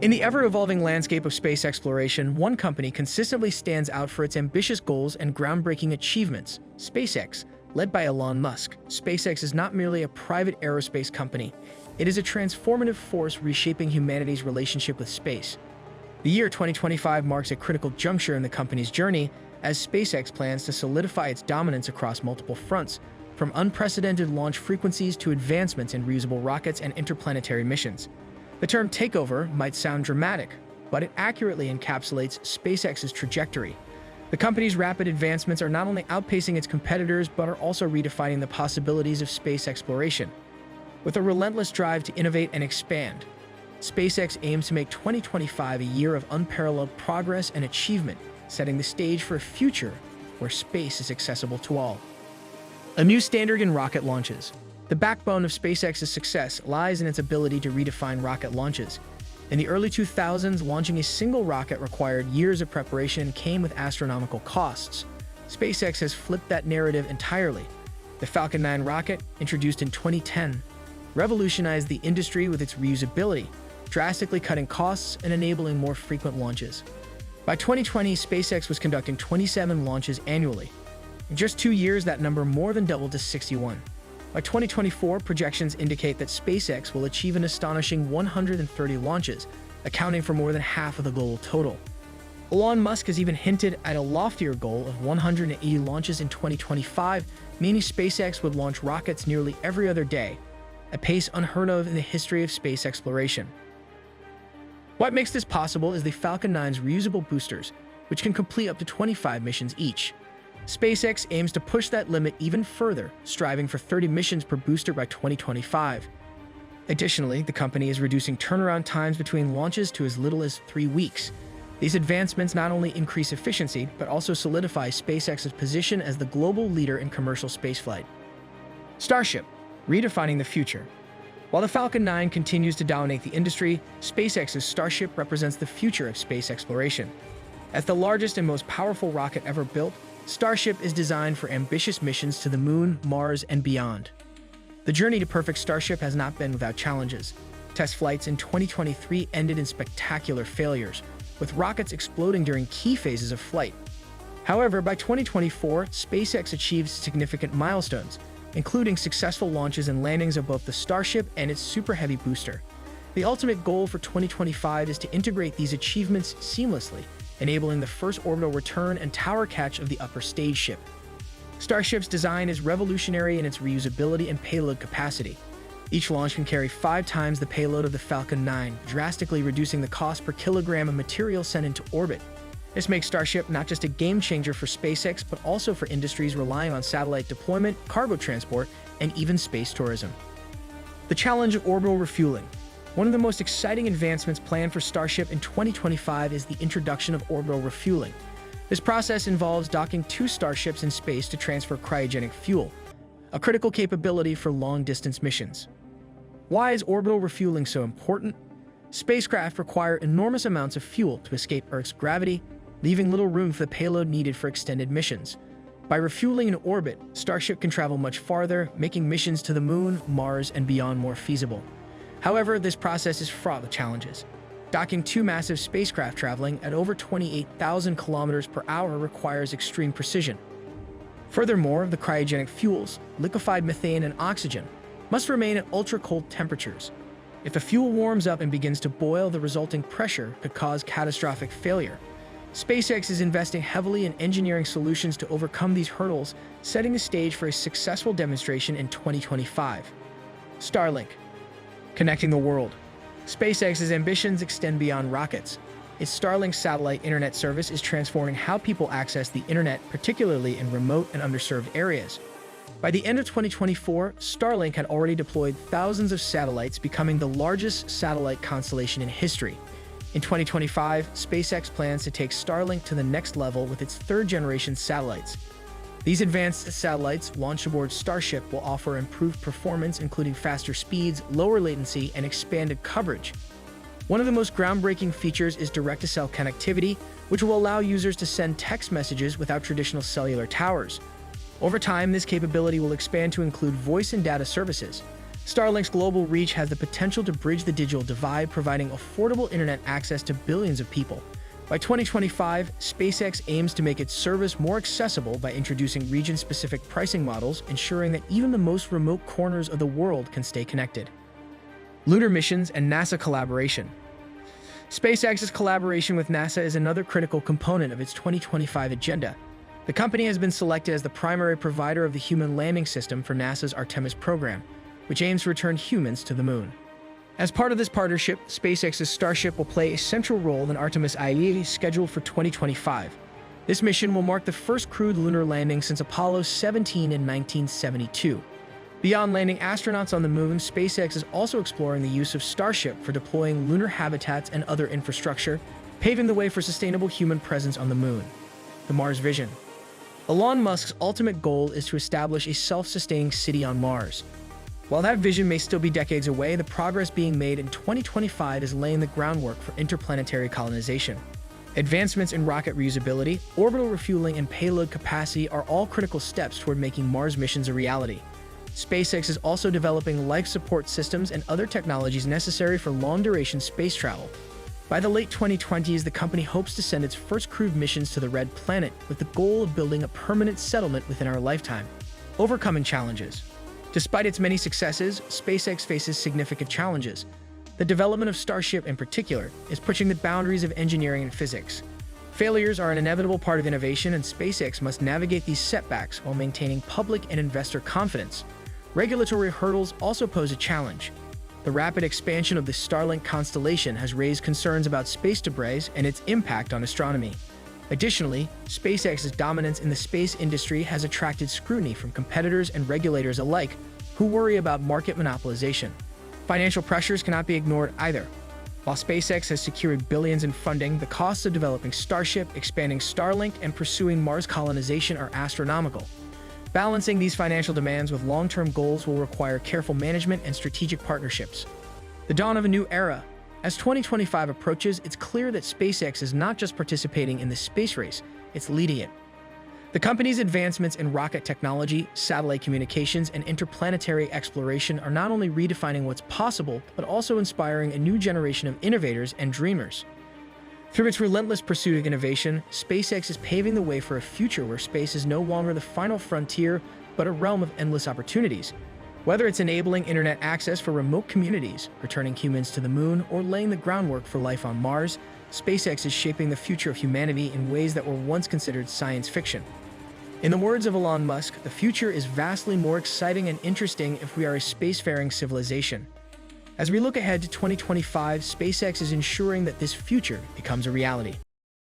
In the ever-evolving landscape of space exploration, one company consistently stands out for its ambitious goals and groundbreaking achievements: SpaceX. Led by Elon Musk, SpaceX is not merely a private aerospace company. It is a transformative force reshaping humanity's relationship with space. The year 2025 marks a critical juncture in the company's journey as SpaceX plans to solidify its dominance across multiple fronts, from unprecedented launch frequencies to advancements in reusable rockets and interplanetary missions. The term takeover might sound dramatic, but it accurately encapsulates SpaceX's trajectory. The company's rapid advancements are not only outpacing its competitors, but are also redefining the possibilities of space exploration. With a relentless drive to innovate and expand, SpaceX aims to make 2025 a year of unparalleled progress and achievement, setting the stage for a future where space is accessible to all. A new standard in rocket launches. The backbone of SpaceX's success lies in its ability to redefine rocket launches. In the early 2000s, launching a single rocket required years of preparation and came with astronomical costs. SpaceX has flipped that narrative entirely. The Falcon 9 rocket, introduced in 2010, revolutionized the industry with its reusability, drastically cutting costs and enabling more frequent launches. By 2020, SpaceX was conducting 27 launches annually. In just 2 years, that number more than doubled to 61. By 2024, projections indicate that SpaceX will achieve an astonishing 130 launches, accounting for more than half of the global total. Elon Musk has even hinted at a loftier goal of 180 launches in 2025, meaning SpaceX would launch rockets nearly every other day, a pace unheard of in the history of space exploration. What makes this possible is the Falcon 9's reusable boosters, which can complete up to 25 missions each. SpaceX aims to push that limit even further, striving for 30 missions per booster by 2025. Additionally, the company is reducing turnaround times between launches to as little as 3 weeks. These advancements not only increase efficiency, but also solidify SpaceX's position as the global leader in commercial spaceflight. Starship, redefining the future. While the Falcon 9 continues to dominate the industry, SpaceX's Starship represents the future of space exploration. As the largest and most powerful rocket ever built, Starship is designed for ambitious missions to the Moon, Mars, and beyond. The journey to perfect Starship has not been without challenges. Test flights in 2023 ended in spectacular failures, with rockets exploding during key phases of flight. However, by 2024, SpaceX achieved significant milestones, including successful launches and landings of both the Starship and its Super Heavy booster. The ultimate goal for 2025 is to integrate these achievements seamlessly, enabling the first orbital return and tower catch of the upper stage ship. Starship's design is revolutionary in its reusability and payload capacity. Each launch can carry 5 times the payload of the Falcon 9, drastically reducing the cost per kilogram of material sent into orbit. This makes Starship not just a game-changer for SpaceX, but also for industries relying on satellite deployment, cargo transport, and even space tourism. The challenge of orbital refueling. One of the most exciting advancements planned for Starship in 2025 is the introduction of orbital refueling. This process involves docking 2 Starships in space to transfer cryogenic fuel, a critical capability for long-distance missions. Why is orbital refueling so important? Spacecraft require enormous amounts of fuel to escape Earth's gravity, leaving little room for the payload needed for extended missions. By refueling in orbit, Starship can travel much farther, making missions to the Moon, Mars, and beyond more feasible. However, this process is fraught with challenges. Docking 2 massive spacecraft traveling at over 28,000 kilometers per hour requires extreme precision. Furthermore, the cryogenic fuels, liquefied methane and oxygen, must remain at ultra-cold temperatures. If the fuel warms up and begins to boil, the resulting pressure could cause catastrophic failure. SpaceX is investing heavily in engineering solutions to overcome these hurdles, setting the stage for a successful demonstration in 2025. Starlink, connecting the world. SpaceX's ambitions extend beyond rockets. Its Starlink satellite internet service is transforming how people access the internet, particularly in remote and underserved areas. By the end of 2024, Starlink had already deployed thousands of satellites, becoming the largest satellite constellation in history. In 2025, SpaceX plans to take Starlink to the next level with its 3rd-generation satellites. These advanced satellites, launched aboard Starship, will offer improved performance, including faster speeds, lower latency, and expanded coverage. One of the most groundbreaking features is direct-to-cell connectivity, which will allow users to send text messages without traditional cellular towers. Over time, this capability will expand to include voice and data services. Starlink's global reach has the potential to bridge the digital divide, providing affordable internet access to billions of people. By 2025, SpaceX aims to make its service more accessible by introducing region-specific pricing models, ensuring that even the most remote corners of the world can stay connected. Lunar missions and NASA collaboration. SpaceX's collaboration with NASA is another critical component of its 2025 agenda. The company has been selected as the primary provider of the human landing system for NASA's Artemis program, which aims to return humans to the moon. As part of this partnership, SpaceX's Starship will play a central role in Artemis IA, scheduled for 2025. This mission will mark the first crewed lunar landing since Apollo 17 in 1972. Beyond landing astronauts on the moon, SpaceX is also exploring the use of Starship for deploying lunar habitats and other infrastructure, paving the way for sustainable human presence on the moon. The Mars Vision. Elon Musk's ultimate goal is to establish a self-sustaining city on Mars. While that vision may still be decades away, the progress being made in 2025 is laying the groundwork for interplanetary colonization. Advancements in rocket reusability, orbital refueling, and payload capacity are all critical steps toward making Mars missions a reality. SpaceX is also developing life support systems and other technologies necessary for long-duration space travel. By the late 2020s, the company hopes to send its first crewed missions to the Red Planet with the goal of building a permanent settlement within our lifetime. Overcoming challenges. Despite its many successes, SpaceX faces significant challenges. The development of Starship, in particular, is pushing the boundaries of engineering and physics. Failures are an inevitable part of innovation, and SpaceX must navigate these setbacks while maintaining public and investor confidence. Regulatory hurdles also pose a challenge. The rapid expansion of the Starlink constellation has raised concerns about space debris and its impact on astronomy. Additionally, SpaceX's dominance in the space industry has attracted scrutiny from competitors and regulators alike, who worry about market monopolization. Financial pressures cannot be ignored either. While SpaceX has secured billions in funding, the costs of developing Starship, expanding Starlink, and pursuing Mars colonization are astronomical. Balancing these financial demands with long-term goals will require careful management and strategic partnerships. The dawn of a new era. As 2025 approaches, it's clear that SpaceX is not just participating in the space race, it's leading it. The company's advancements in rocket technology, satellite communications, and interplanetary exploration are not only redefining what's possible, but also inspiring a new generation of innovators and dreamers. Through its relentless pursuit of innovation, SpaceX is paving the way for a future where space is no longer the final frontier, but a realm of endless opportunities. Whether it's enabling internet access for remote communities, returning humans to the moon, or laying the groundwork for life on Mars, SpaceX is shaping the future of humanity in ways that were once considered science fiction. In the words of Elon Musk, the future is vastly more exciting and interesting if we are a spacefaring civilization. As we look ahead to 2025, SpaceX is ensuring that this future becomes a reality.